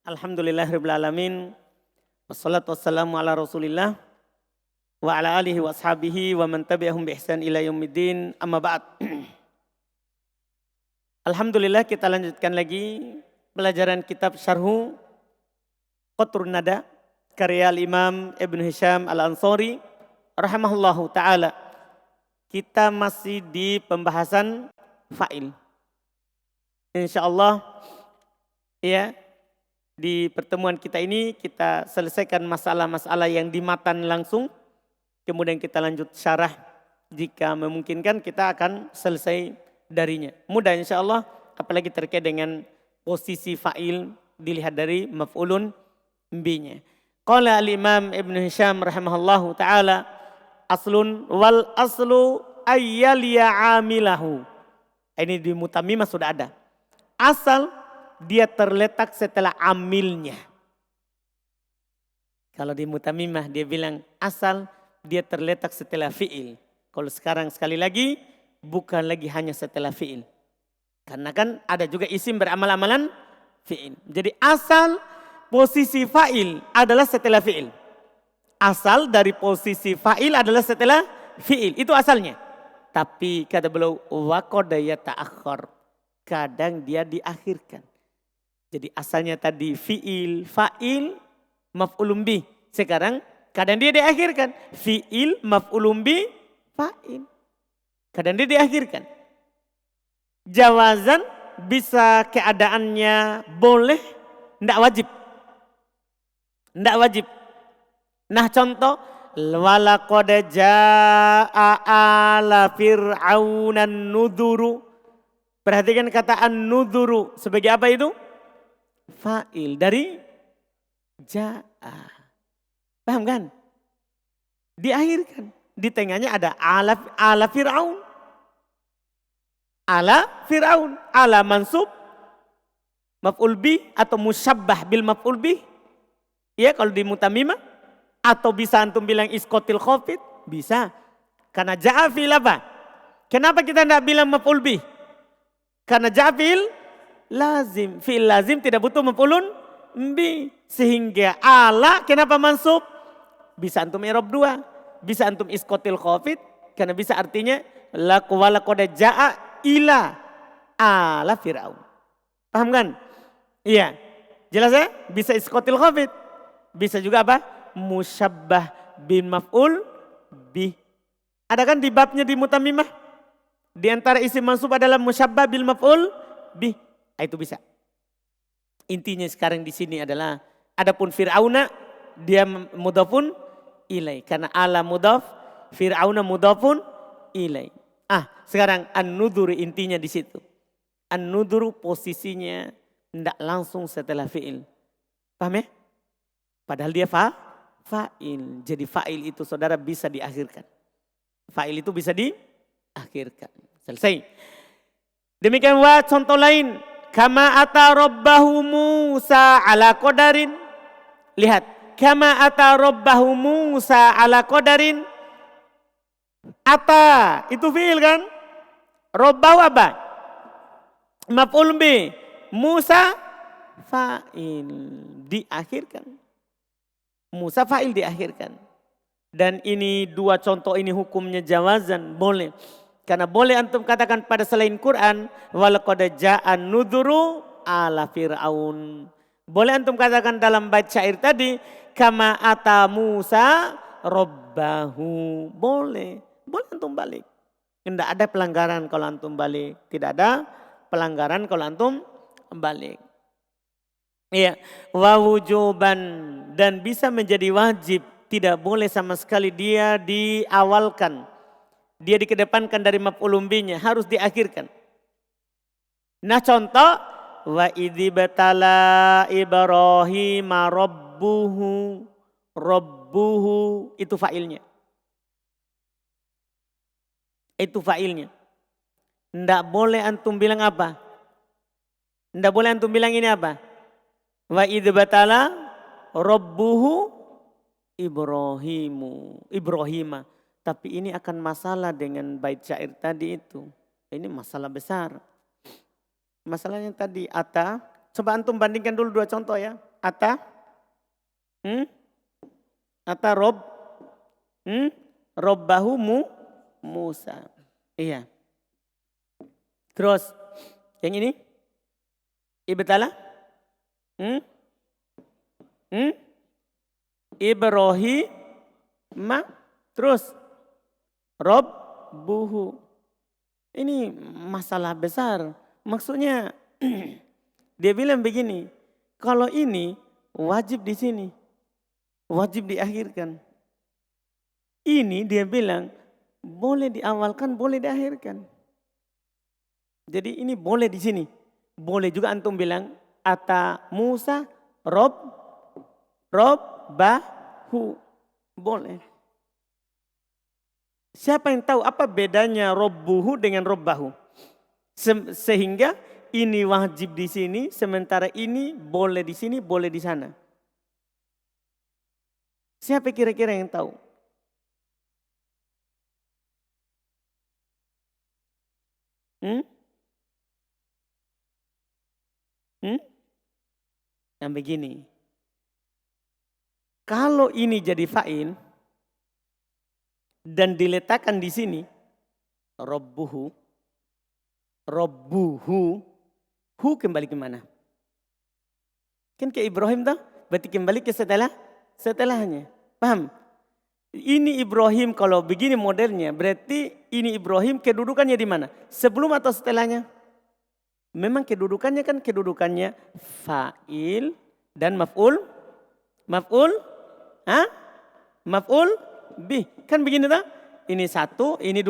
Alhamdulillahirabbil alamin. Wassalatu wassalamu ala Rasulillah wa ala alihi wa ashabihi wa man tabi'ahum bi ihsan ila yaumiddin. Amma ba'd. Alhamdulillah, kita lanjutkan lagi pelajaran kitab Syarhu Qatrun Nada karya Imam Ibn Hisham Al-Ansari rahimahullahu taala. Kita masih di pembahasan fa'il. Insyaallah ya, di pertemuan kita ini kita selesaikan masalah-masalah yang di matan langsung. Kemudian kita lanjut syarah. Jika memungkinkan kita akan selesai darinya. Mudah insya Allah, apalagi terkait dengan posisi fa'il dilihat dari maf'ulun bihi-nya. Qala al-Imam Ibn Hisham rahimahullahu ta'ala, aslun wal aslu ayyaliya amilahu. Ini di Mutamimah sudah ada. Asal dia terletak setelah amilnya. Kalau di Mutamimah dia bilang asal dia terletak setelah fi'il. Kalau sekarang sekali lagi bukan lagi hanya setelah fi'il. Karena kan ada juga isim beramal-amalan fi'il. Jadi asal posisi fa'il adalah setelah fi'il. Asal dari posisi fa'il adalah setelah fi'il. Itu asalnya. Tapi kata beliau waqad yata'akhkhar. Kadang dia diakhirkan. Jadi asalnya tadi fi'il, fa'il, maf'ulun bih. Sekarang kadang dia diakhirkan. Fi'il, maf'ulun bih, fa'il. Kadang dia diakhirkan. Jawazan bisa keadaannya boleh, tidak wajib. Tidak wajib. Nah contoh, walaqad jaa'a ala fir'aunan nuduru. Perhatikan kata an-nuduru sebagai apa itu? Fa'il dari ja'a. Paham kan? Diakhirkan. Di tengahnya ada ala Fir'aun. Ala Fir'aun. Ala mansub. Maf'ul bih atau musyabbah bil maf'ul bih. Ya kalau di Mutamimah. Atau bisa antum bilang iskotil khofid. Bisa. Karena ja'a fi'il apa? Kenapa kita tidak bilang maf'ul bih? Karena ja'a fi'il lazim. Fi'il lazim tidak butuh maf'ulun bi. Sehingga ala kenapa mansub? Bisa antum i'rab dua. Bisa antum iskotil khafid. Karena bisa artinya walaqad jaa'a ila ala fir'aun. Paham kan? Iya. Jelas ya? Bisa iskotil khafid. Bisa juga apa? Musyabbah bin maf'ul bih. Ada kan di babnya di Mutamimah? Di antara isim mansub adalah musyabbah bil maf'ul bih. Itu bisa. Intinya sekarang di sini adalah adapun Fir'auna dia mudhafun ilai karena ala mudhaf, Fir'auna mudhafun ilai. Sekarang an-nudhur intinya di situ. An-nudhur posisinya tidak langsung setelah fi'il. Paham ya? Padahal dia fa'il. Jadi fa'il itu saudara bisa diakhirkan. Fa'il itu bisa diakhirkan. Selesai. Demikian contoh lain. Kama ata rabbahu Musa ala qadarin. Lihat. Kama ata rabbahu Musa ala qadarin. Ata. Itu fi'il kan. Rabbahu apa? Maf'ul bih. Musa fa'il. Diakhirkan. Musa fa'il diakhirkan. Dan ini dua contoh ini hukumnya jawazan. Boleh. Karena boleh antum katakan pada selain Quran, walaqad jaa'a nudhuru ala fir'aun. Boleh antum katakan dalam bait syair tadi, kama ata Musa rabbahu. Boleh. Boleh antum balik. Tidak ada pelanggaran kalau antum balik. Tidak ada pelanggaran kalau antum balik. Iya. Wa wujuban. Dan bisa menjadi wajib. Tidak boleh sama sekali dia diawalkan. Dia dikedepankan dari maf'ulun bihnya, harus diakhirkan. Nah contoh, wa idzibtala Ibrahim rabbuhu. Rabbuhu itu fa'ilnya. Itu fa'ilnya. Tidak boleh antum bilang apa? Tidak boleh antum bilang ini apa? Wa idzibtala rabbuhu Ibrahima. Tapi ini akan masalah dengan bait syair tadi itu. Ini masalah besar. Masalahnya tadi ata. Coba antum bandingkan dulu dua contoh ya. ata, ata robbahu Musa. Iya. Terus yang ini ibtala Ibrahim terus Rabbuhu. Ini masalah besar. Maksudnya dia bilang begini, kalau ini wajib di sini, wajib diakhirkan. Ini dia bilang boleh diawalkan, boleh diakhirkan. Jadi ini boleh di sini. Boleh juga antum bilang ata Musa Robbahu. Boleh. Siapa yang tahu apa bedanya Robbuhu dengan Robbahu? Sehingga ini wajib di sini, sementara ini boleh di sini, boleh di sana. Siapa kira-kira yang tahu? Yang begini. Kalau ini jadi fa'il dan diletakkan di sini Rabbuhu, hu kembali ke mana? Kan ke Ibrahim dah, berarti kembali ke setelahnya. Paham? Ini Ibrahim kalau begini modelnya, berarti ini Ibrahim kedudukannya di mana? Sebelum atau setelahnya? Memang kedudukannya kan kedudukannya fa'il dan maf'ul bih. Kan begini tak? Ini satu, ini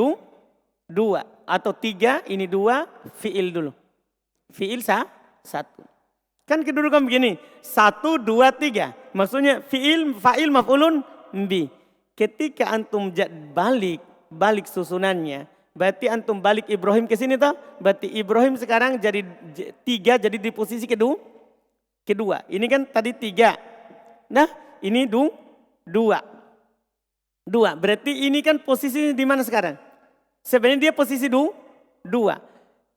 dua. Atau tiga, ini dua, fi'il dulu. Fi'il satu. Kan kedudukan begini. 1, 2, 3. Maksudnya fi'il, fa'il, maf'ulun bih. Ketika antum balik susunannya. Berarti antum balik Ibrahim ke sini toh. Berarti Ibrahim sekarang jadi 3, jadi di posisi kedua. Ini kan tadi 3. Nah ini 2. Berarti ini kan posisinya di mana sekarang? Sebenarnya dia posisi 2.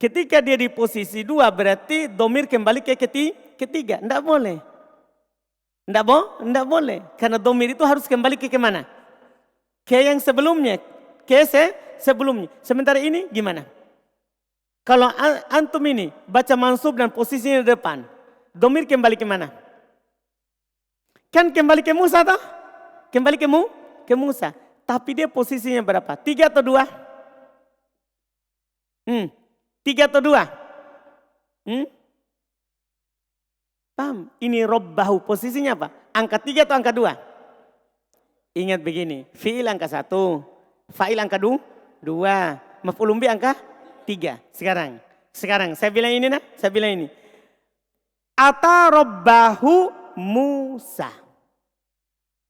Ketika dia di posisi 2 berarti domir kembali ke ketiga. Tidak boleh. Tidak boleh. Karena domir itu harus kembali ke mana? Ke yang sebelumnya. Sebelumnya. Sementara ini gimana? Kalau antum ini baca mansub dan posisinya di depan. Domir kembali ke mana? Kan kembali ke Musa toh? Kembali ke Musa. Tapi dia posisinya berapa? 3 atau 2? 3 atau 2? Paham? Ini Robbahu posisinya apa? Angka 3 atau angka 2? Ingat begini, fi'il angka 1, fa'il angka 2, maf'ul bih angka 3. Sekarang saya bilang ini nah, saya bilang ini. Ata Robbahu Musa.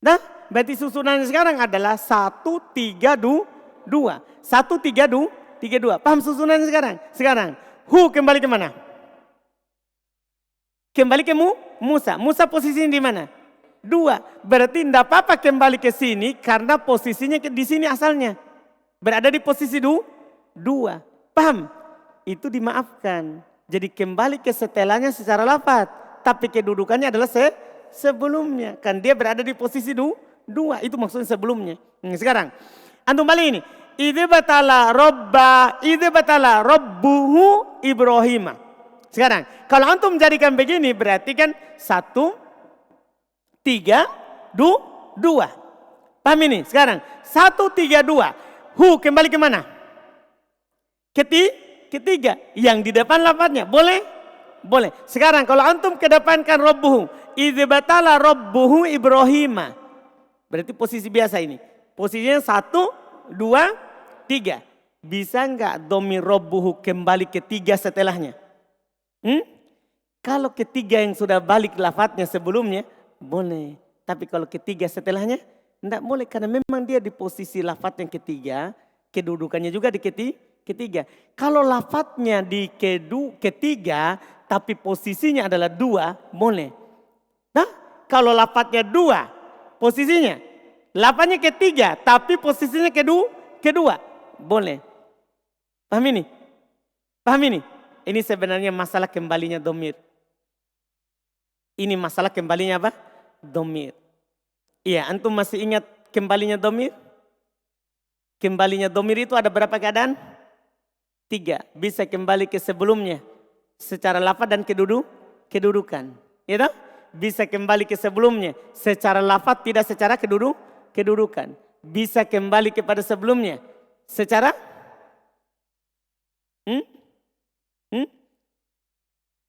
Nah, berarti susunannya sekarang adalah 1, 3, 2. 1, 3, 2. Paham susunannya sekarang? Sekarang, hu kembali ke mana? Kembali ke Musa. Musa posisinya di mana? 2. Berarti tidak apa-apa kembali ke sini karena posisinya di sini asalnya. Berada di posisi 2. Paham? Itu dimaafkan. Jadi kembali ke setelahnya secara lafaz. Tapi kedudukannya adalah sebelumnya. Kan dia berada di posisi 2. Itu maksudnya sebelumnya. Sekarang, antum balik ini. Idza batala rabbuhu Ibrahim. Sekarang, kalau antum jadikan begini berarti kan 1, 3, 2. Paham ini? Sekarang, 1, 3, 2. Hu kembali ke mana? Ketiga. Yang di depan lafadznya. Boleh? Boleh. Sekarang kalau antum kedepankan rabbuhu. Idza batala rabbuhu Ibrahim. Berarti posisi biasa ini. Posisinya 1, 2, 3. Bisa enggak domir rabbuhu kembali ketiga setelahnya? Kalau ketiga yang sudah balik lafadznya sebelumnya, boleh. Tapi kalau ketiga setelahnya, tidak boleh. Karena memang dia di posisi lafadz yang ketiga, kedudukannya juga di ketiga. Kalau lafadznya di ketiga, tapi posisinya adalah 2, boleh. Nah, kalau lafadznya 2, posisinya, lafadznya ketiga, tapi posisinya kedua, boleh. Paham ini? Paham ini? Ini sebenarnya masalah kembalinya domir. Ini masalah kembalinya apa? Domir. Iya, antum masih ingat kembalinya domir? Kembalinya domir itu ada berapa keadaan? 3. Bisa kembali ke sebelumnya secara lafaz dan kedudukan. Ya toh? Bisa kembali ke sebelumnya secara lafaz, tidak secara kedudukan. Bisa kembali kepada sebelumnya secara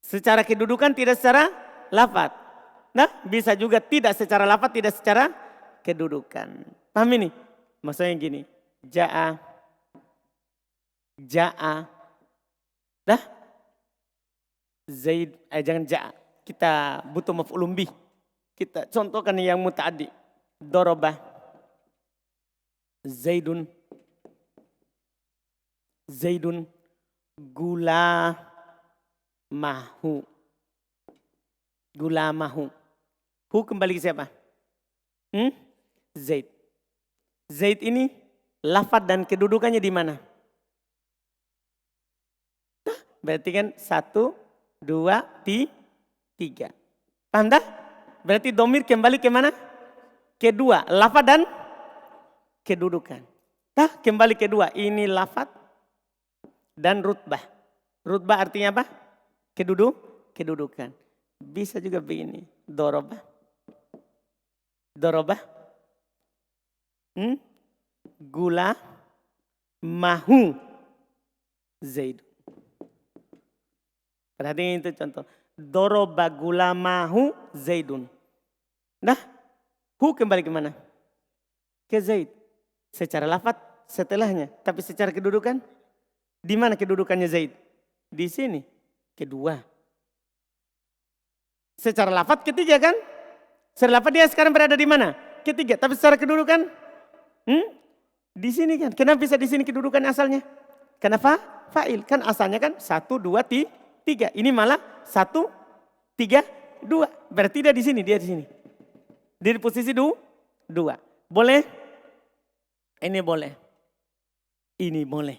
secara kedudukan, tidak secara lafaz. Nah, bisa juga tidak secara lafaz, tidak secara kedudukan. Paham ini? Maksudnya gini, ja'a, dah, Zaid, jangan ja'a. Kita butuh maf'ulun bih. Kita contohkan yang muta'addi. Daraba, Zaidun, gulamahu. Hu kembali ke siapa? Zaid. Zaid ini lafaz dan kedudukannya di mana? Berarti kan 1, 2, 3. Paham dah? Berarti domir kembali ke mana? Kedua, lafaz dan kedudukan. Dah, kembali kedua. Ini lafaz dan rutbah. Rutbah artinya apa? Kedudukan. Bisa juga begini. Doroba. Gula mahu Zaid. Perhatikan itu contoh. Doroba gula mahu Zaidun. Nah, hu kembali ke mana? Ke Zaid. Secara lafaz setelahnya. Tapi secara kedudukan, di mana kedudukannya Zaid? Di sini. Kedua. Secara lafaz ketiga kan? Secara lafaz dia sekarang berada di mana? Ketiga. Tapi secara kedudukan? Di sini kan. Kenapa bisa di sini kedudukan asalnya? Kenapa? Fa'il. Kan asalnya kan 1, 2, 3. Ini malah 1, 3, 2. Berarti dia di sini. Dia di posisi 2. Boleh? Ini boleh.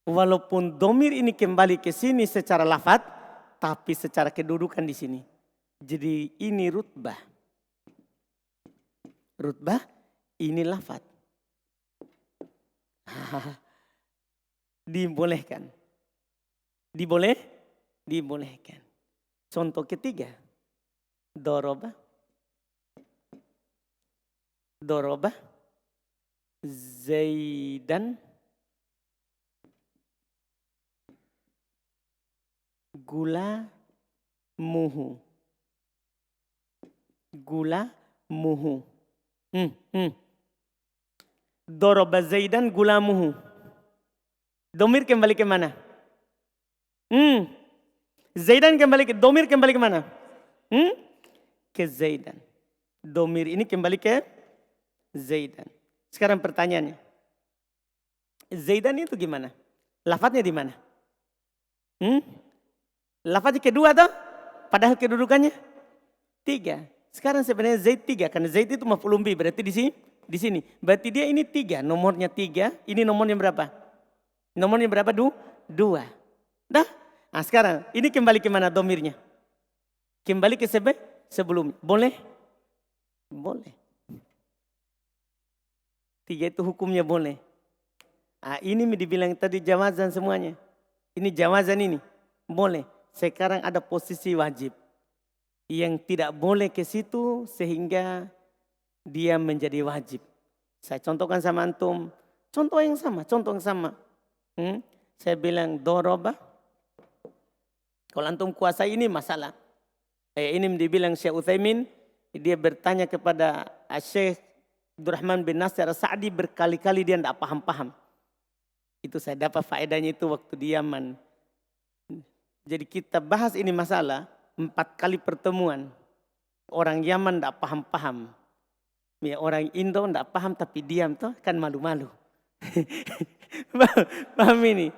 Walaupun domir ini kembali ke sini secara lafaz, tapi secara kedudukan di sini. Jadi ini rutbah. Rutbah ini lafaz. Dibolehkan. Dibolehkan. Contoh ketiga. Doroba. Zaidan. Gula muhu. Doroba Zaidan gula muhu. Domir kembali ke mana? Zaidan domir kembali ke mana? Ke Zaidan. Domir ini kembali ke Zaidan. Sekarang pertanyaannya. Zaidan itu gimana? Lafadznya di mana? Lafadznya kedua atau? Padahal kedudukannya 3. Sekarang sebenarnya Zaid 3. Karena Zaid itu maf'ulun bih. Berarti di sini. Berarti dia ini 3. Nomornya 3. Ini nomornya berapa? Nomornya berapa? 2. Dah. Nah sekarang ini kembali ke mana domirnya? Kembali ke sebelum. Boleh? 3 itu hukumnya boleh. Nah, ini dibilang tadi jawazan semuanya. Ini jawazan ini. Boleh. Sekarang ada posisi wajib. Yang tidak boleh ke situ sehingga dia menjadi wajib. Saya contohkan sama antum. Contoh yang sama. Saya bilang doroba. Kalau antum kuasai ini masalah. Ini dibilang Syekh Utsaimin, dia bertanya kepada Syekh Abdurrahman bin Nasir As-Sa'di berkali-kali dia tidak paham-paham. Itu saya dapat faedahnya itu waktu di Yaman. Jadi kita bahas ini masalah 4 kali pertemuan. Orang Yaman tidak paham-paham. Ya, orang Indo tidak paham tapi diam tuh kan malu-malu. Paham ini?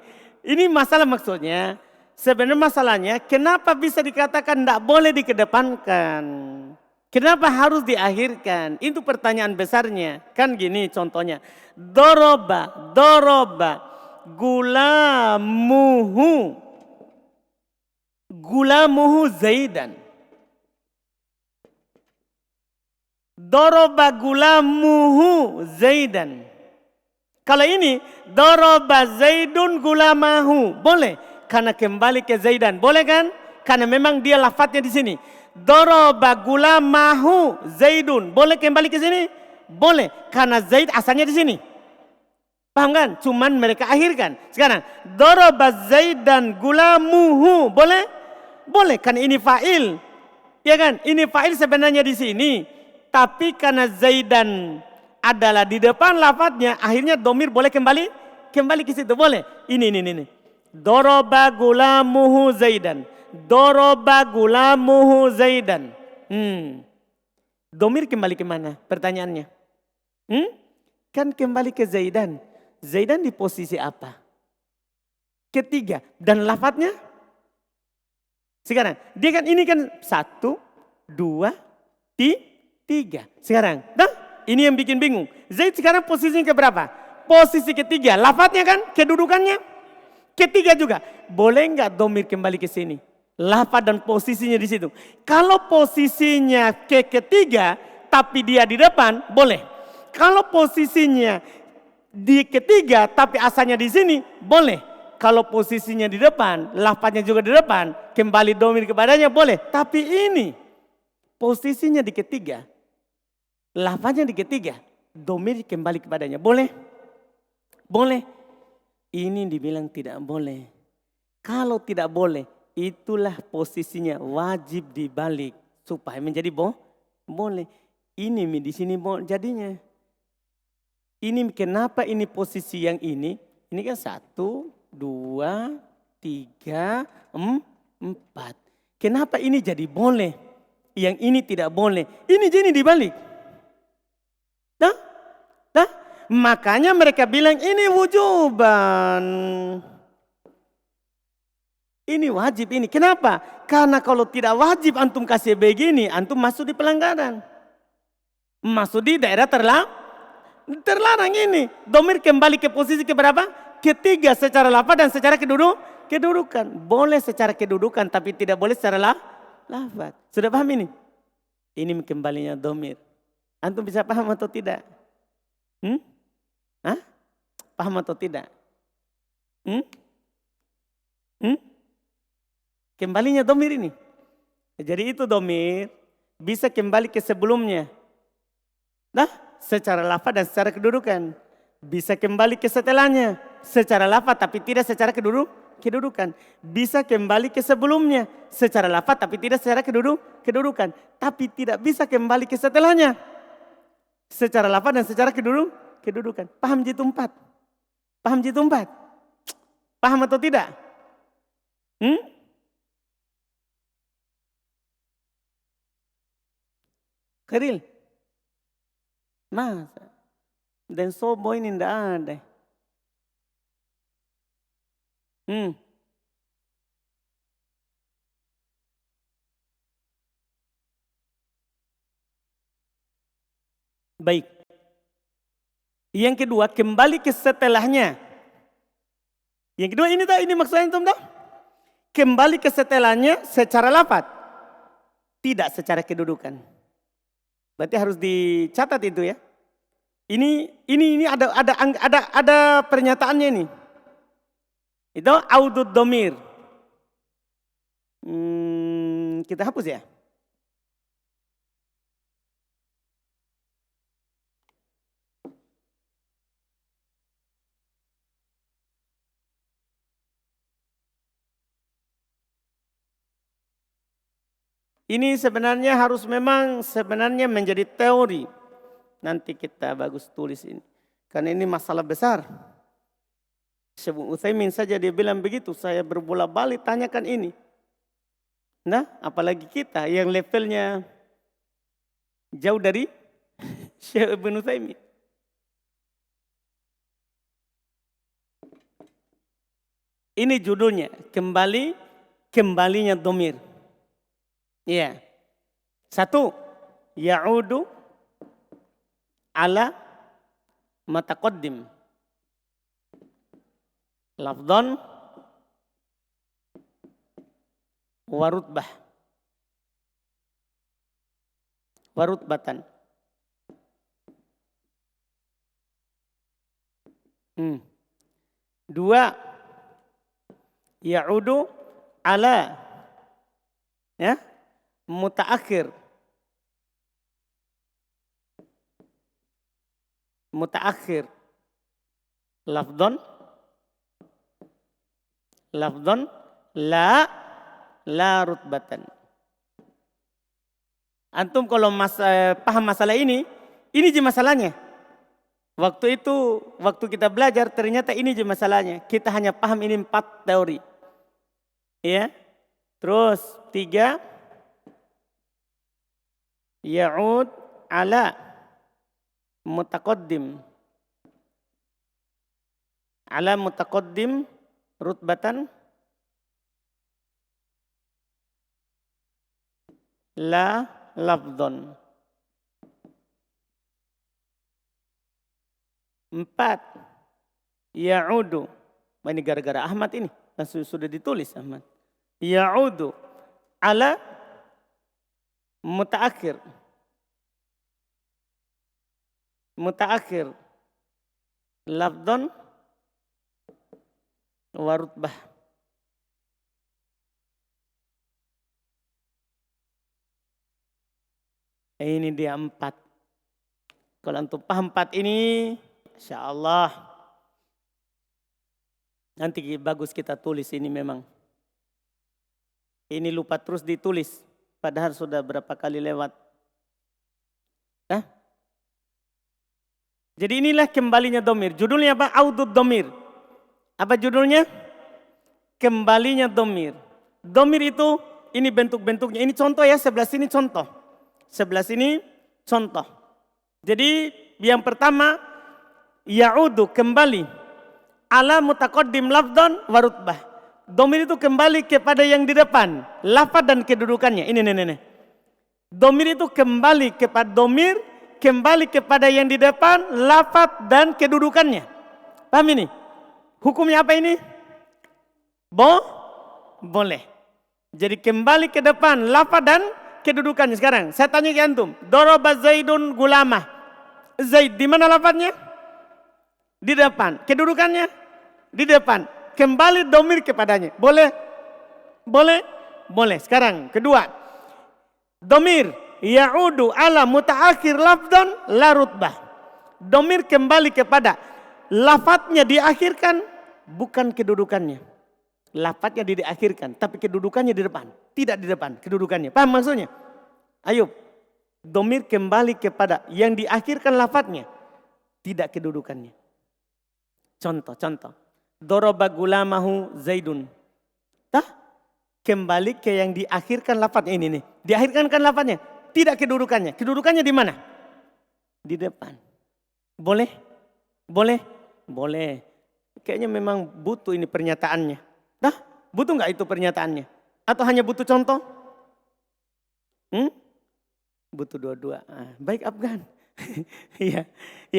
Ini masalah maksudnya. Sebenarnya masalahnya kenapa bisa dikatakan tidak boleh dikedepankan? Kenapa harus diakhirkan? Itu pertanyaan besarnya. Kan gini contohnya. Doroba, gulamuhu Zaidan. Doroba gulamuhu Zaidan. Kalau ini doroba Zaidun gulamahu, boleh karena kembali ke Zaidan, boleh kan? Karena memang dia lafadznya di sini. Doroba gulamahu Zaidun, boleh kembali ke sini? Boleh karena Zaid asalnya di sini. Paham kan? Cuman mereka akhirkan. Sekarang doroba Zaidan gulamuhu, boleh? Boleh kan ini fa'il. Ya kan? Ini fa'il sebenarnya di sini. Tapi karena Zaidan adalah di depan lafadznya, akhirnya domir boleh kembali ke situ, boleh. Ini. Doroba gulamuhu Zaidan. Doroba gulamuhu Zaidan. Domir kembali kemana? Pertanyaannya. Kan kembali ke Zaidan. Zaidan di posisi apa? Ketiga. Dan lafadznya? Sekarang, dia kan ini kan 1, 2, 3. Sekarang, ini yang bikin bingung. Zaid sekarang posisinya ke berapa? Posisi ketiga. Lafadznya kan, kedudukannya. Ketiga juga. Boleh nggak domir kembali ke sini? Lafadz dan posisinya di situ. Kalau posisinya ke ketiga, tapi dia di depan, boleh. Kalau posisinya di ketiga, tapi asalnya di sini, boleh. Kalau posisinya di depan, lafadznya juga di depan, kembali domir kepadanya, boleh. Tapi ini, posisinya di ketiga, lafadznya di ketiga, domir kembali kepadanya, boleh? Boleh. Ini dibilang tidak boleh. Kalau tidak boleh, itulah posisinya wajib dibalik supaya menjadi boleh. Ini di sini jadinya. Ini kenapa ini posisi yang ini? Ini kan 1, 2, 3, 4. Kenapa ini jadi boleh? Yang ini tidak boleh. Ini jadi dibalik. Makanya mereka bilang ini wujuban. Ini wajib ini. Kenapa? Karena kalau tidak wajib antum kasih begini, antum masuk di pelanggaran. Masuk di daerah terlarang ini. Domir kembali ke posisi keberapa? Ketiga secara lafaz dan secara kedudukan. Boleh secara kedudukan tapi tidak boleh secara lafaz. Sudah paham ini? Ini kembalinya domir. Antum bisa paham atau tidak? Paham atau tidak? Kembalinya domir ini. Jadi itu domir bisa kembali ke sebelumnya. Secara lafaz dan secara kedudukan. Bisa kembali ke setelahnya. Secara lafaz tapi tidak secara kedudukan. Bisa kembali ke sebelumnya. Secara lafaz tapi tidak secara kedudukan. Tapi tidak bisa kembali ke setelahnya. Secara lafaz dan secara kedudukan. Paham jitu 4? Paham jitu 4? Paham atau tidak? Keril? Masa? Dan sobo ini tidak ada. Baik. Yang kedua, kembali ke setelahnya. Yang kedua ini maksudnya itu enggak? Kembali ke setelahnya secara lafaz. Tidak secara kedudukan. Berarti harus dicatat itu ya. Ini ada pernyataannya ini. Itu audud domir. Kita hapus ya. Ini sebenarnya harus memang menjadi teori. Nanti kita bagus tulis ini. Karena ini masalah besar. Syekh Utsaimin saja dia bilang begitu. Saya berbola-balik tanyakan ini. Nah apalagi kita yang levelnya jauh dari Syekh Ibn Utsaimin. Ini judulnya. Kembalinya domir. Iya. 1. Ya'udu ala mataqaddim. Lafdhan warutbah. Warutbatan. Dua, ya'udu ala, ya, mutaakhir. Mutaakhir. Lafdon la rutbatan. Antum kalau paham masalah ini je masalahnya. Waktu itu, waktu kita belajar ternyata ini je masalahnya. Kita hanya paham ini 4 teori. Ya. Terus 3, ya'ud ala mutaqaddim. Ala mutaqaddim rutbatan la lafdon. 4, ya'udu. Ini gara-gara Ahmad ini. Sudah ditulis Ahmad. Ya'udu ala mutaakhir. Mutaakhir. Lafdon wa rutbah. Ini dia 4. Kalau antum paham 4 ini, insya Allah nanti bagus kita tulis ini memang. Ini lupa terus ditulis, padahal sudah berapa kali lewat. Jadi inilah kembalinya domir. Judulnya apa? Audud domir. Apa judulnya? Kembalinya domir. Domir itu, ini bentuk-bentuknya. Ini contoh ya, sebelah sini contoh. Sebelah sini contoh. Jadi yang pertama, ya'udu kembali. Ala mutaqaddim lafdhan wa rutbah. Domir itu kembali kepada yang di depan. Lafaz dan kedudukannya. Ini. Domir itu kembali kepada domir. Kembali kepada yang di depan. Lafaz dan kedudukannya. Paham ini? Hukumnya apa ini? Boleh. Jadi kembali ke depan. Lafaz dan kedudukannya. Sekarang saya tanya ke antum. Doroba Zaidun gulamah. Zaid di mana lafaznya? Di depan. Kedudukannya? Di depan. Kembali domir kepadanya. Boleh? Boleh. Sekarang kedua. Domir ya'udu ala mutaakhir lafdan la rutbah. Domir kembali kepada lafadznya diakhirkan, bukan kedudukannya. Lafadznya diakhirkan, tapi kedudukannya di depan. Tidak di depan, kedudukannya. Paham maksudnya? Ayub. Domir kembali kepada yang diakhirkan lafadznya, tidak kedudukannya. Contoh. Doroba gulamahu Zaidun. Kembali ke yang diakhirkan lafadznya ini nih. Diakhirkan kan lafadznya, tidak kedudukannya. Kedudukannya di mana? Di depan. Boleh? Kayaknya memang butuh ini pernyataannya. Butuh nggak itu pernyataannya? Atau hanya butuh contoh? Butuh dua-dua. Baik Afgan. Iya,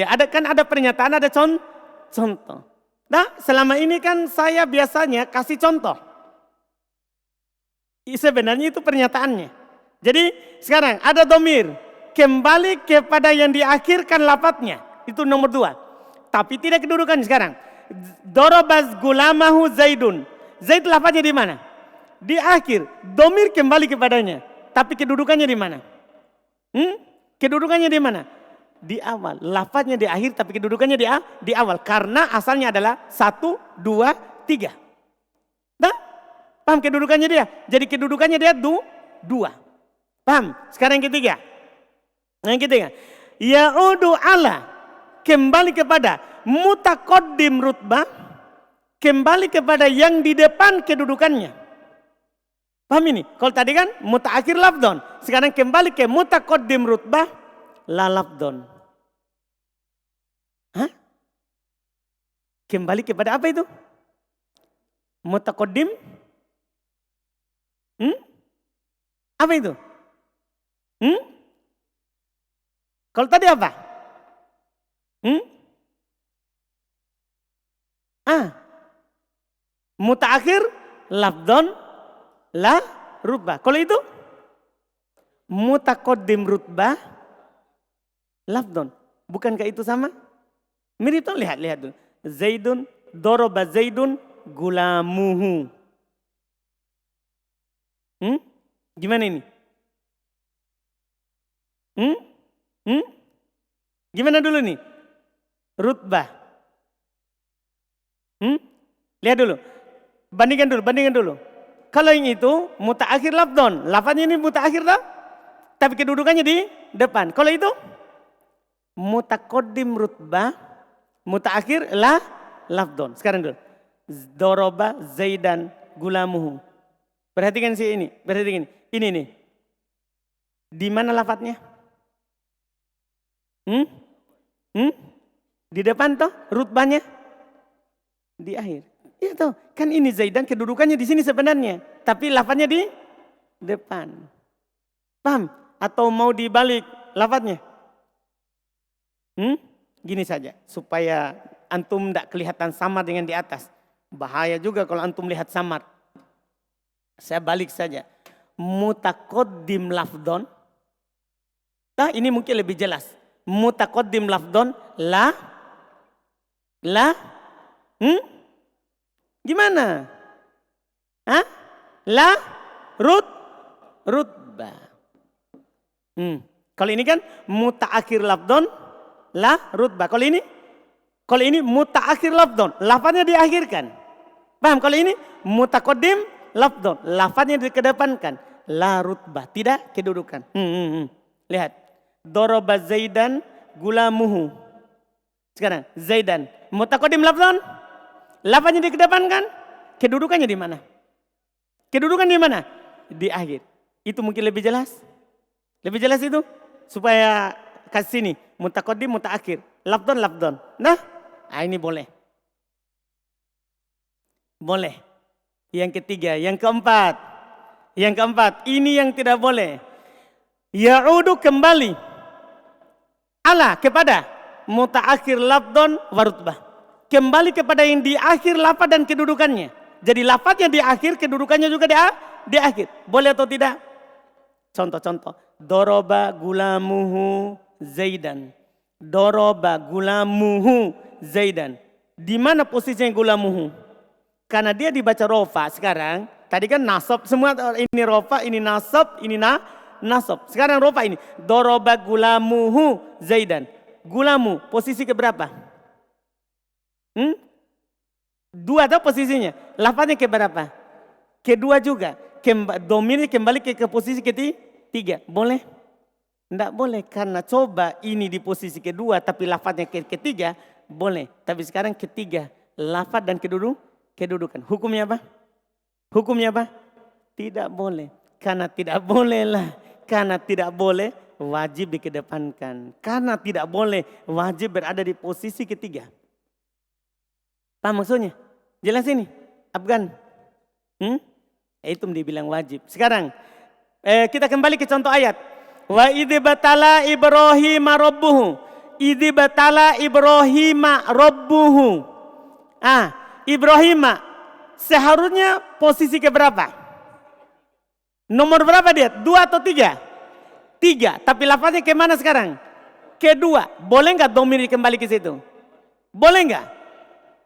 ada pernyataan, ada contoh. Nah, selama ini kan saya biasanya kasih contoh. Sebenarnya itu pernyataannya. Jadi sekarang ada domir. Kembali kepada yang diakhirkan lafadznya. Itu nomor 2. Tapi tidak kedudukan sekarang. Dorobaz gulamahu Zaidun. Zaid lafadznya di mana? Di akhir. Domir kembali kepadanya. Tapi kedudukannya di mana? Kedudukannya di mana? Di awal. Lafadznya di akhir tapi kedudukannya di awal. Karena asalnya adalah 1, 2, 3. Nah, paham kedudukannya dia? Jadi kedudukannya dia 2. Paham? Sekarang yang ketiga. Ya'udu ala. Kembali kepada mutaqaddim rutbah. Kembali kepada yang di depan kedudukannya. Paham ini? Kalau tadi kan mutaakhir lafdon. Sekarang kembali ke mutaqaddim rutbah la lafdon. Kembali kepada apa itu? Mutaqaddim? Apa itu? Kalau tadi apa? Mutaakhir lafdon la rutbah. Kalau itu mutaqaddim rutbah lafdon. Bukankah itu sama? Mirip tuh, lihat dulu. Zaidun, doroba Zaidun gulamuhu. Gimana ini? Gimana dulu nih? Rutbah. Lihat dulu. Bandingkan dulu. Kalau yang itu mutaakhir lafdon. Lafaznya ini mutaakhir dah. Tapi kedudukannya di depan. Kalau itu mutaqaddim rutbah. Mutaakhir lafdon. Sekarang dulu. Doroba Zaidan gulamuhu. Perhatikan sih ini. Perhatikan ini nih. Di mana lafadznya? Di depan toh rutbahnya? Di akhir. Iya toh, kan ini Zaidan kedudukannya di sini sebenarnya, tapi lafadznya di depan. Paham? Atau mau dibalik lafadznya? Gini saja, supaya antum tidak kelihatan samar dengan di atas. Bahaya juga kalau antum lihat samar. Saya balik saja. Mutaqaddim lafdon. Nah, ini mungkin lebih jelas. Mutaqaddim lafdon la. Gimana? Rutbah. Kalau ini kan mutaakhir lafdon la rutbah. Kalau ini mutaakhir lafdon, lafaznya diakhirkan. Paham? Kalau ini mutaqaddim lafdon, lafaznya dikedepankan, la rutbah, tidak kedudukan. Lihat. Doroba Zaidan gulamuhu. Sekarang Zaidan mutaqaddim lafdon, lafaznya dikedepankan, kedudukannya di mana? Kedudukan di mana? Di akhir. Itu mungkin lebih jelas. Lebih jelas itu supaya kasih sini mutaqaddim mutaakhir, lafdon. Nah, ini boleh. Boleh. Yang ketiga, yang keempat. Ini yang tidak boleh. Ya'udu kembali ala kepada mutaakhir lafdon warutbah. Kembali kepada yang di akhir lafaz dan kedudukannya. Jadi lafaznya di akhir, kedudukannya juga di akhir. Boleh atau tidak? Contoh. Doroba gulamuhu Zaidan. Doroba gulamuhu Zaidan. Di mana posisinya gulamuhu? Karena dia dibaca rofa sekarang. Tadi kan nasab semua, ini rofa, ini nasab, ini nasab. Sekarang rofa ini. Doroba gulamuhu Zaidan. Gulamu posisi keberapa? Dua atau posisinya? Lafaznya keberapa? Kedua juga. Domirnya kembali ke posisi ketiga. Boleh? Tidak boleh. Karena coba ini di posisi kedua tapi lafaznya ketiga. Boleh. Tapi sekarang ketiga. Lafaz dan kedudukan. Hukumnya apa? Tidak boleh. Karena tidak boleh lah. Karena tidak boleh wajib dikedepankan. Karena tidak boleh wajib berada di posisi ketiga. Paham maksudnya? Jelas ini? Afgan? Itu dibilang wajib. Sekarang kita kembali ke contoh ayat. Wa idzi batala Ibrahim rabbuhu. Idzi batala Ibrahim rabbuhu. Ibrahim seharusnya posisi keberapa? Nomor berapa dia? 2 atau 3? 3. Tapi lafaznya kemana sekarang? Kedua. Boleh nggak domir kembali ke situ? Boleh nggak?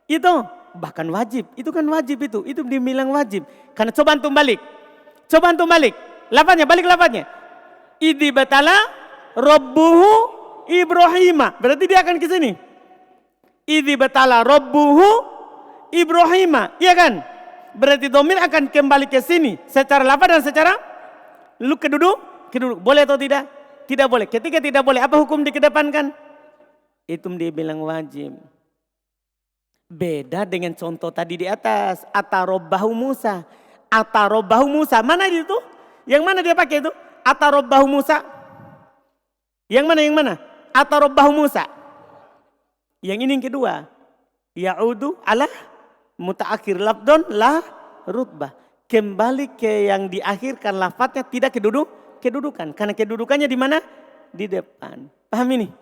Itu bahkan wajib. Itu kan wajib itu. Itu dibilang wajib. Karena coba antum balik. Lafaznya, balik lafaznya. Idzi batala rabbuhu Ibrahim. Berarti dia akan ke sini. Idzi batala rabbuhu Ibrahim. Iya kan? Berarti domir akan kembali ke sini. Secara lafaz dan secara keduduk. Boleh atau tidak? Tidak boleh. Ketika tidak boleh, apa hukum dikedepankan? Itu dibilang wajib. Beda dengan contoh tadi di atas. Atarobbahu Musa. Mana itu? Yang mana dia pakai itu? Atarobbahu Musa. Yang mana? Atarobbahu Musa. Yang ini yang kedua. Ya'udu ala mutaakhir lafdon la rutbah. Kembali ke yang diakhirkan lafadznya tidak kedudukan. Karena kedudukannya di mana? Di depan. Paham ini?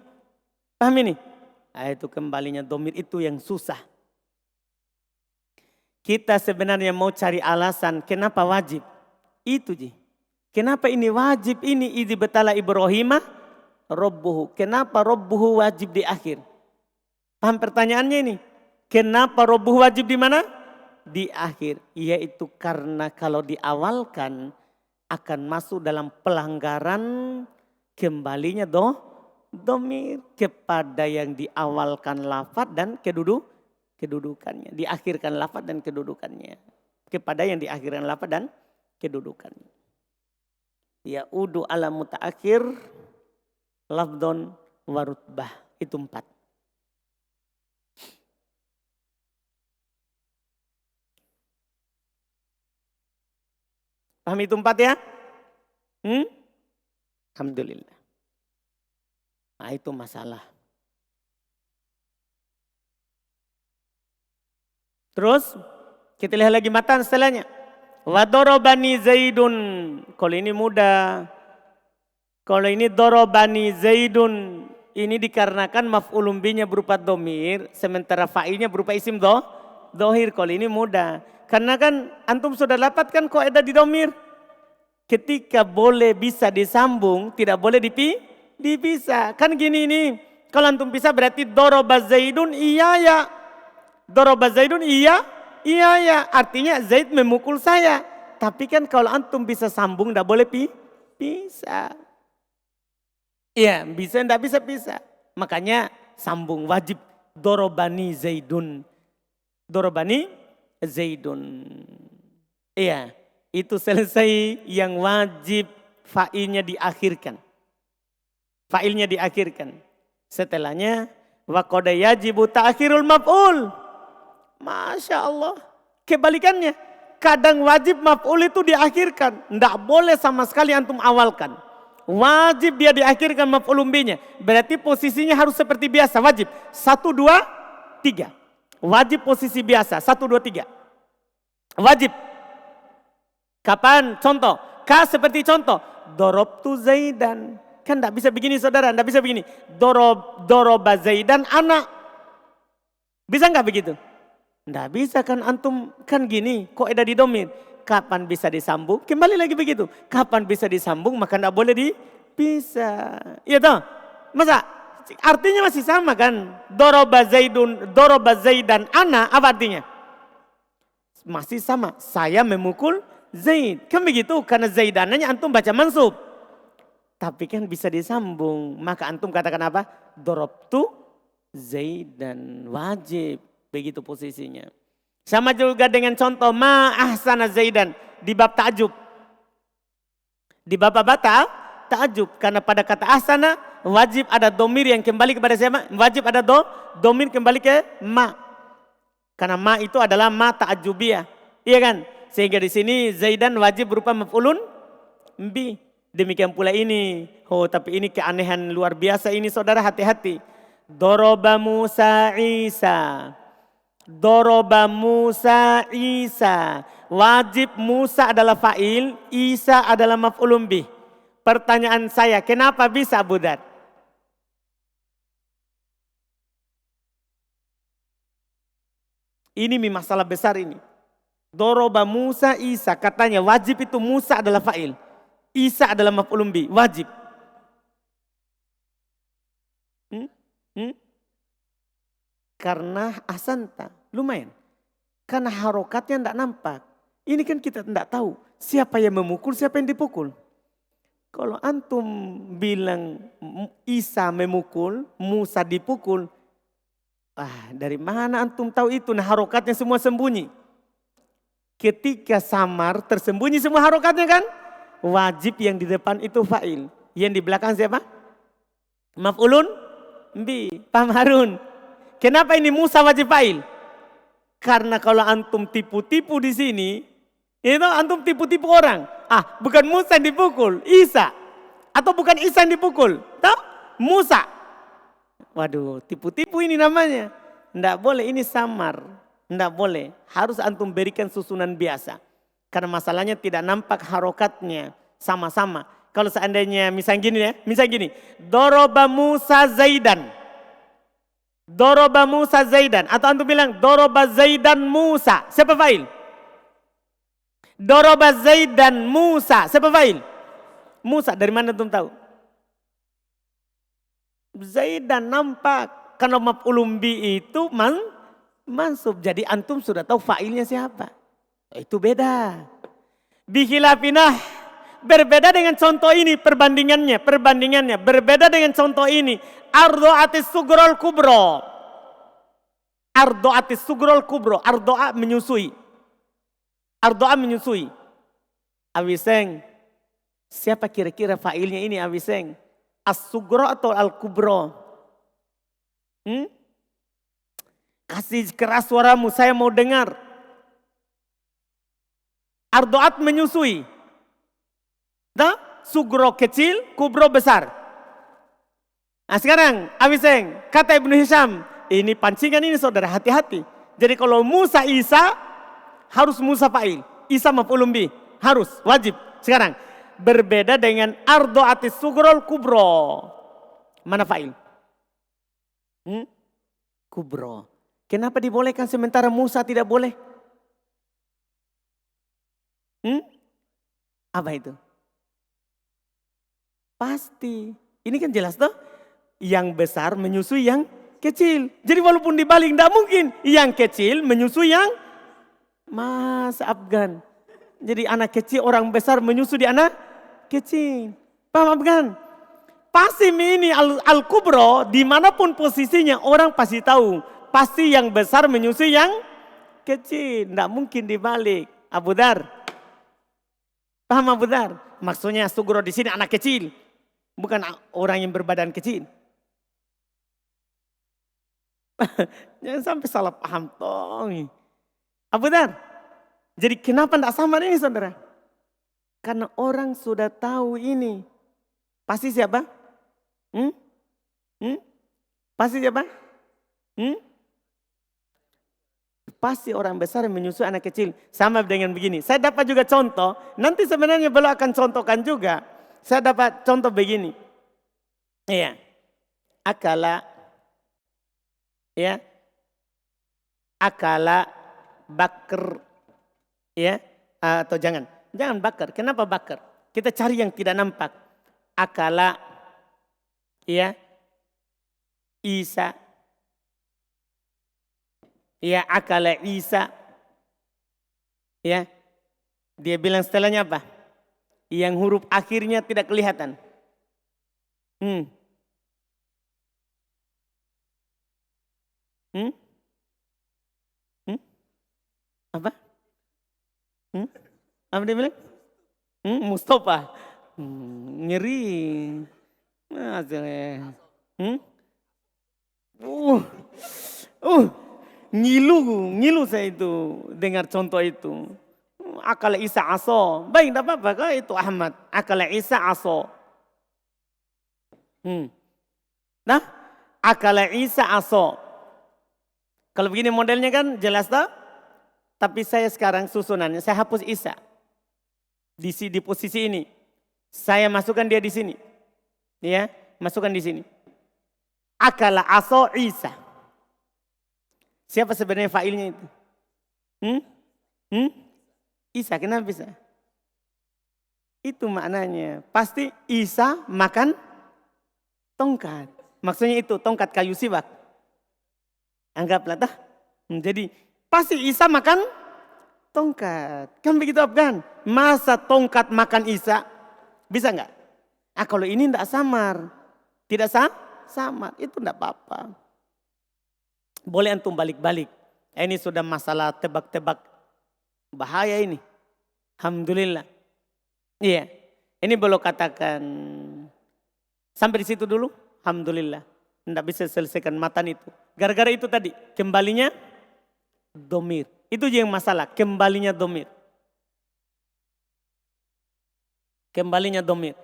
Itu kembalinya domir itu yang susah. Kita sebenarnya mau cari alasan kenapa wajib. Itu ji. Kenapa ini wajib ini idzi batala Ibrahim rabbuhu. Kenapa rabbuhu wajib di akhir? Paham pertanyaannya ini? Kenapa robuh wajib di mana? Di akhir. Yaitu karena kalau diawalkan akan masuk dalam pelanggaran kembalinya domir kepada yang diawalkan lafaz dan kedudukannya. Diakhirkan lafaz dan kedudukannya. Kepada yang diakhirkan lafaz dan kedudukannya. Ya'udu ala mutaakhir lafdon warutbah. Itu 4. Paham itu 4 ya? Alhamdulillah. Nah itu masalah. Terus kita lihat lagi matan setelahnya. Wadorobani Zaidun. Kalau ini mudah. Kalau ini dorobani Zaidun. Ini dikarenakan maf'ulun bihi-nya berupa domir. Sementara fa'ilnya berupa isim dohir. Kalau ini mudah. Karena kan antum sudah dapatkan kaidah di domir. Ketika boleh bisa disambung, tidak boleh dipisah. Kan gini nih, kalau antum pisah berarti doroba Zaidun iya ya. Doroba Zaidun iya ya. Artinya Zaid memukul saya. Tapi kan kalau antum bisa sambung tidak boleh pisah. Iya bisa tidak bisa pisah. Makanya sambung wajib. Dorobani Zaidun. Dorobani Zaidun. Iya. Itu selesai yang wajib fa'ilnya diakhirkan. Fa'ilnya diakhirkan. Setelahnya wa qad yajibu ta'khirul maf'ul. Masya Allah. Kebalikannya. Kadang wajib maf'ul itu diakhirkan. Tidak boleh sama sekali antum awalkan. Wajib dia diakhirkan maf'ulun bihi-nya. Berarti posisinya harus seperti biasa. Wajib. 1, 2, 3. Wajib posisi biasa. 1, 2, 3. Wajib. Kapan? Contoh. Seperti contoh. Dorobtu Zaidan. Kan tidak bisa begini saudara. Tidak bisa begini. Doroba Zaidan anak. Bisa nggak begitu? Tidak bisa kan antum. Kan gini. Kok ada di domir. Kapan bisa disambung? Kembali lagi begitu. Kapan bisa disambung maka tidak boleh dipisah. Iya toh? Masa? Artinya masih sama kan. Doroba Zaidan anak. Apa artinya? Masih sama. Saya memukul Zaid. Kan begitu. Karena Zaidananya antum baca mansub. Tapi kan bisa disambung. Maka antum katakan apa? Dorobtu Zaidan. Wajib. Begitu posisinya. Sama juga dengan contoh. Ma ahsana Zaidan. Di bab ta'jub. Di bab apa? Ta'jub. Karena pada kata ahsana. Wajib ada domir yang kembali kepada siapa? Wajib ada domir kembali ke ma. Karena ma itu adalah ma ta'jubiyah. Iya kan? Sehingga di sini Zaidan wajib berupa maf'ulun bi. Demikian pula ini. Oh tapi ini keanehan luar biasa ini saudara, hati-hati. Doroba Musa Isa. Doroba Musa Isa. Wajib Musa adalah fa'il, Isa adalah maf'ulun bi. Pertanyaan saya, kenapa bisa Abu Dar? Ini masalah besar ini. Doroba Musa Isa. Katanya wajib itu Musa adalah fa'il. Isa adalah maf'ulun bi. Wajib. Karena asanta. Lumayan. Karena harokatnya tidak nampak. Ini kan kita tidak tahu. Siapa yang memukul, siapa yang dipukul. Kalau antum bilang Isa memukul, Musa dipukul. Dari mana antum tahu itu? Nah harokatnya semua sembunyi. Ketika samar tersembunyi semua harokatnya kan. Wajib yang di depan itu fa'il. Yang di belakang siapa? Maf'ulun bi. Paham Harun? Kenapa ini Musa wajib fa'il? Karena kalau antum tipu-tipu di sini. Itu antum tipu-tipu orang. Bukan Musa yang dipukul. Isa. Atau bukan Isa yang dipukul. Tahu? Musa. Waduh tipu-tipu ini namanya. Tidak boleh ini samar. Tidak boleh. Harus antum berikan susunan biasa. Karena masalahnya tidak nampak harokatnya sama-sama. Kalau seandainya misalnya gini ya. Misalnya gini. Doroba Musa Zaidan. Doroba Musa Zaidan. Atau antum bilang Doroba Zaidan Musa. Siapa fa'il? Doroba Zaidan Musa. Siapa fa'il? Musa. Dari mana antum tahu? Zaidan nampak. Karena maf'ulun bi itu mansub. Jadi antum sudah tahu fa'ilnya siapa. Itu beda. Bikhilafina, berbeda dengan contoh ini perbandingannya. Berbeda dengan contoh ini. Ardo'atis sugrol kubro. Ardo'atis sugrol kubro. Ardo'a menyusui. Awiseng. Siapa kira-kira fa'ilnya ini awiseng? As-sugro atau al-kubro? Kasih keras suaramu, saya mau dengar. Ardo'at menyusui. Sugro kecil, kubro besar. Nah sekarang, awiseng, kata Ibnu Hisham, ini pancingan ini saudara, hati-hati. Jadi kalau Musa Isa, harus Musa fa'il. Isa maf'ulun bih, harus, wajib. Sekarang, berbeda dengan ardo'atis sugrol kubro. Mana fa'il? Kubro. Kenapa dibolehkan sementara Musa tidak boleh? Apa itu? Pasti. Ini kan jelas toh. Yang besar menyusui yang kecil. Jadi walaupun dibalik tidak mungkin. Yang kecil menyusui yang Mas Afgan. Jadi anak kecil orang besar menyusui di anak kecil. Paham Afgan? Pasti ini al-kubro dimanapun posisinya orang pasti tahu. Pasti yang besar menyusui yang kecil. Tidak mungkin dibalik. Abu Dar. Paham Abu Dar? Maksudnya sugro di sini anak kecil. Bukan orang yang berbadan kecil. Jangan sampai salah paham tong. Abu Dar. Jadi kenapa tidak sama ini saudara? Karena orang sudah tahu ini. Pasti siapa? Pasti siapa? Pasti orang besar yang menyusui anak kecil. Sama dengan begini. Saya dapat juga contoh. Nanti sebenarnya belum akan contohkan juga. Saya dapat contoh begini. Iya. Akala. Ya. Akala bakar. Ya. Atau jangan. Jangan bakar. Kenapa bakar? Kita cari yang tidak nampak. Akala. Ya. Isa. Ya akala Isa. Ya. Dia bilang setelahnya apa? Yang huruf akhirnya tidak kelihatan. Apa? Apa dia bilang? Mustafa. Ngeri. Ngilu saya itu dengar contoh itu. Akala Isa aso. Baik, tidak apa-apa kah itu Ahmad. Akala Isa aso. Nah, akala Isa aso. Kalau begini modelnya kan jelas tak? Tapi saya sekarang susunannya, saya hapus Isa. Di posisi ini. Saya masukkan dia di sini. Ya, masukkan di sini. Akala aso Isa. Siapa sebenarnya fa'ilnya itu? Isa, kenapa bisa? Itu maknanya. Pasti Isa makan tongkat. Maksudnya itu tongkat kayu sibak. Anggaplah dah. Jadi pasti Isa makan tongkat. Kan begitu Afgan? Masa tongkat makan Isa? Bisa enggak? Kalau ini enggak samar. Tidak samar. Itu enggak apa-apa. Boleh antum balik-balik. Ini sudah masalah tebak-tebak. Bahaya ini. Alhamdulillah. Iya. Ini belum katakan. Sampai di situ dulu. Alhamdulillah. Tidak bisa selesaikan matan itu. Gara-gara itu tadi. Kembalinya domir. Itu yang masalah. Kembalinya domir. Kembalinya domir.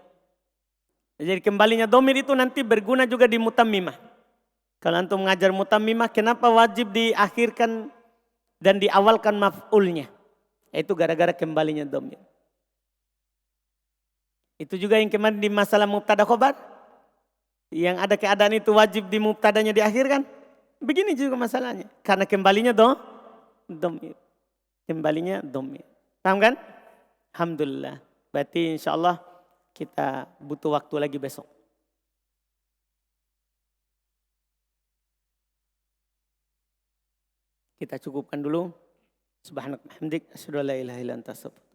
Jadi kembalinya domir itu nanti berguna juga di mutammimah. Kalau antum mengajar mutammimah, kenapa wajib diakhirkan dan diawalkan maf'ulnya? Itu gara-gara kembalinya domir. Itu juga yang kemarin di masalah mubtada khobar. Yang ada keadaan itu wajib di mubtadanya diakhirkan. Begini juga masalahnya. Karena kembalinya domir. Kembalinya domir. Paham kan? Alhamdulillah. Berarti insya Allah kita butuh waktu lagi besok. Kita cukupkan dulu. Subhanak hamdik asyhadu an la ilaha illa anta astaghfiruka